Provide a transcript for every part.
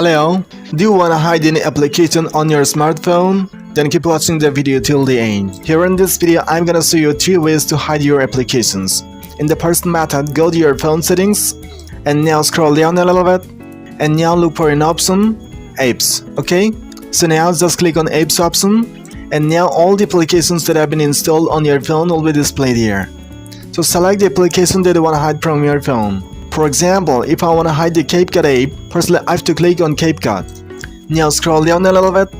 Hello, do you wanna hide any application on your smartphone? Then keep watching the video till the end. Here in this video, I'm gonna show you 3 ways to hide your applications. In the first method, go to your phone settings and now scroll down a little bit and now look for an option, apps, okay? So now just click on apps option and now all the applications that have been installed on your phone will be displayed here. So select the application that you wanna hide from your phone. For example, if I want to hide the CapCut app, firstly I have to click on CapCut. Now scroll down a little bit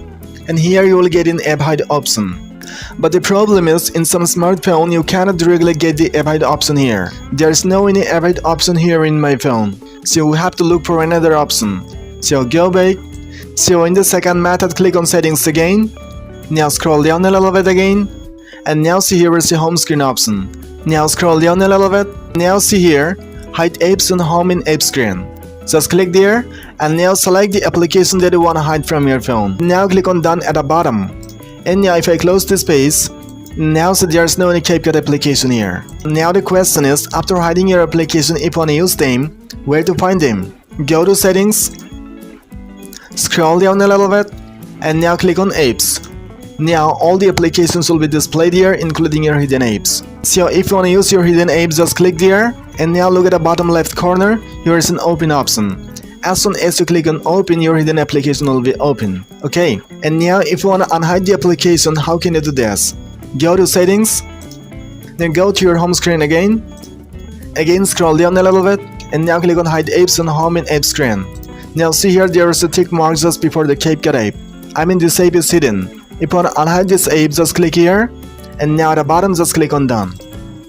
and here you will get an app hide option. But the problem is, in some smartphone you cannot directly get the app hide option here. There's no any app hide option here in my phone. So we have to look for another option. So go back. So in the second method, click on settings again. Now scroll down a little bit again. And now see here is the home screen option. Now scroll down a little bit. Now see here, hide apps on home in app screen. Just click there and now select the application that you want to hide from your phone. Now click on done at the bottom. And now if I close this page, now so there's no any CapCut application here. Now the question is, after hiding your application, if you want to use them, where to find them? Go to settings, scroll down a little bit and now click on apps. Now all the applications will be displayed here, including your hidden apps. So if you want to use your hidden apps, just click there and now look at the bottom left corner. Here is an open option. As soon as you click on open, your hidden application will be open. Okay, and now if you want to unhide the application, how can you do this? Go to settings, then go to your home screen again scroll down a little bit and now click on hide apps on home in app screen. Now see here there is a tick mark just before the CapCut app. I mean this app is hidden. If you want to unhide this app, just click here and now at the bottom just click on done.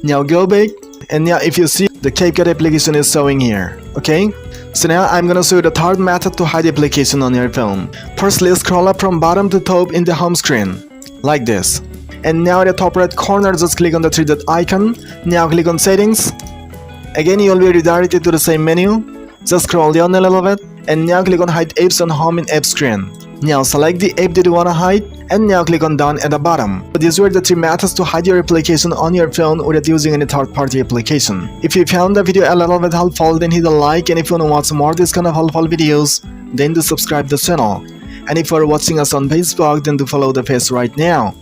Now go back and now if you see, the CapCut application is showing here. Okay, so now I'm gonna show you the third method to hide application on your phone. Firstly, scroll up from bottom to top in the home screen like this, and now at the top right corner just click on the 3 dot icon. Now click on settings. Again you will be redirected to the same menu. Just scroll down a little bit and now click on hide apps on home in app screen. Now select the app that you want to hide and now click on done at the bottom. So these were the 3 methods to hide your application on your phone without using any third-party application. If you found the video a little bit helpful, then hit a like, and if you want to watch more this kind of helpful videos, then do subscribe the channel. And if you are watching us on Facebook, then do follow the page right now.